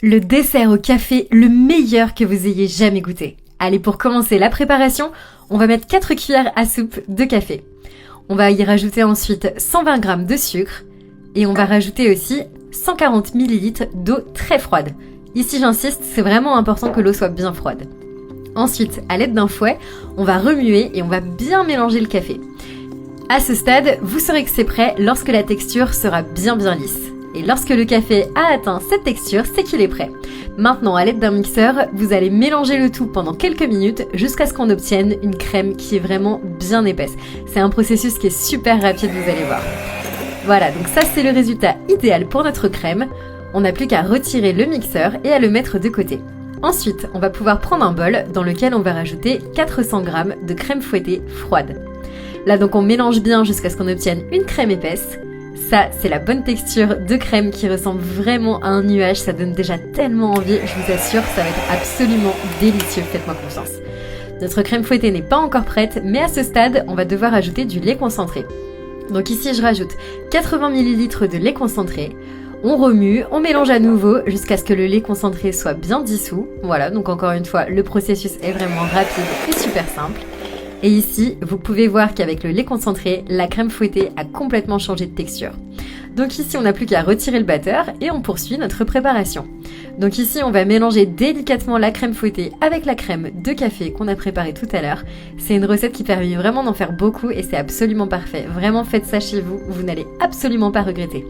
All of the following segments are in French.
Le dessert au café le meilleur que vous ayez jamais goûté. Allez, pour commencer la préparation, on va mettre 4 cuillères à soupe de café. On va y rajouter ensuite 120 g de sucre et on va rajouter aussi 140 ml d'eau très froide. Ici j'insiste, c'est vraiment important que l'eau soit bien froide. Ensuite, à l'aide d'un fouet, on va remuer et on va bien mélanger le café. À ce stade, vous saurez que c'est prêt lorsque la texture sera bien lisse. Et lorsque le café a atteint cette texture, c'est qu'il est prêt. Maintenant, à l'aide d'un mixeur, vous allez mélanger le tout pendant quelques minutes jusqu'à ce qu'on obtienne une crème qui est vraiment bien épaisse. C'est un processus qui est super rapide, vous allez voir. Voilà, donc ça c'est le résultat idéal pour notre crème. On n'a plus qu'à retirer le mixeur et à le mettre de côté. Ensuite, on va pouvoir prendre un bol dans lequel on va rajouter 400 g de crème fouettée froide. Là donc on mélange bien jusqu'à ce qu'on obtienne une crème épaisse. Ça, c'est la bonne texture de crème qui ressemble vraiment à un nuage. Ça donne déjà tellement envie, je vous assure, ça va être absolument délicieux, faites-moi confiance. Notre crème fouettée n'est pas encore prête, mais à ce stade, on va devoir ajouter du lait concentré. Donc ici, je rajoute 80 ml de lait concentré. On remue, on mélange à nouveau jusqu'à ce que le lait concentré soit bien dissous. Voilà, donc encore une fois, le processus est vraiment rapide et super simple. Et ici, vous pouvez voir qu'avec le lait concentré, la crème fouettée a complètement changé de texture. Donc ici, on n'a plus qu'à retirer le batteur et on poursuit notre préparation. Donc ici, on va mélanger délicatement la crème fouettée avec la crème de café qu'on a préparée tout à l'heure. C'est une recette qui permet vraiment d'en faire beaucoup et c'est absolument parfait. Vraiment, faites ça chez vous, vous n'allez absolument pas regretter.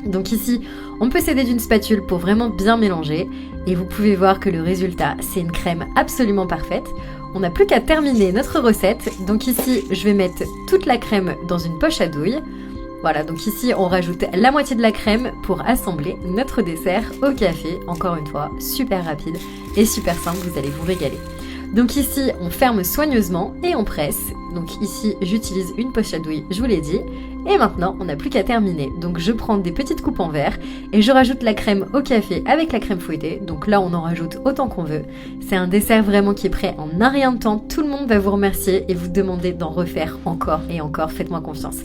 Donc ici, on peut s'aider d'une spatule pour vraiment bien mélanger et vous pouvez voir que le résultat, c'est une crème absolument parfaite. On n'a plus qu'à terminer notre recette. Donc ici, je vais mettre toute la crème dans une poche à douille. Voilà, donc ici, on rajoute la moitié de la crème pour assembler notre dessert au café. Encore une fois, super rapide et super simple, vous allez vous régaler. Donc ici, on ferme soigneusement et on presse. Donc ici, j'utilise une poche à douille, je vous l'ai dit. Et maintenant, on n'a plus qu'à terminer. Donc je prends des petites coupes en verre et je rajoute la crème au café avec la crème fouettée. Donc là, on en rajoute autant qu'on veut. C'est un dessert vraiment qui est prêt en un rien de temps. Tout le monde va vous remercier et vous demander d'en refaire encore et encore. Faites-moi confiance.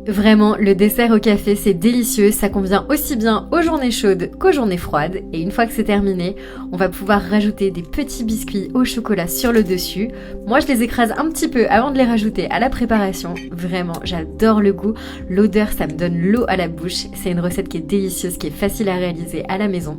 Vraiment, le dessert au café, c'est délicieux, ça convient aussi bien aux journées chaudes qu'aux journées froides. Et une fois que c'est terminé, on va pouvoir rajouter des petits biscuits au chocolat sur le dessus. Moi, je les écrase un petit peu avant de les rajouter à la préparation. Vraiment, j'adore le goût. L'odeur, ça me donne l'eau à la bouche. C'est une recette qui est délicieuse, qui est facile à réaliser à la maison.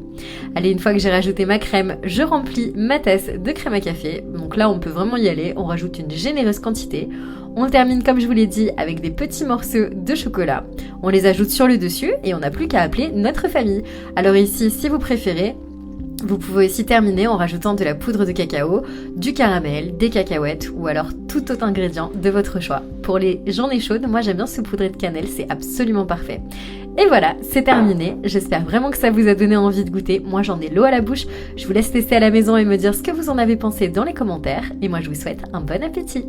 Allez, une fois que j'ai rajouté ma crème, je remplis ma tasse de crème à café. Donc là, on peut vraiment y aller. On rajoute une généreuse quantité. On termine, comme je vous l'ai dit, avec des petits morceaux de chocolat. On les ajoute sur le dessus et on n'a plus qu'à appeler notre famille. Alors ici, si vous préférez, vous pouvez aussi terminer en rajoutant de la poudre de cacao, du caramel, des cacahuètes ou alors tout autre ingrédient de votre choix. Pour les journées chaudes, moi j'aime bien saupoudrer de cannelle, c'est absolument parfait. Et voilà, c'est terminé. J'espère vraiment que ça vous a donné envie de goûter. Moi j'en ai l'eau à la bouche. Je vous laisse tester à la maison et me dire ce que vous en avez pensé dans les commentaires. Et moi je vous souhaite un bon appétit.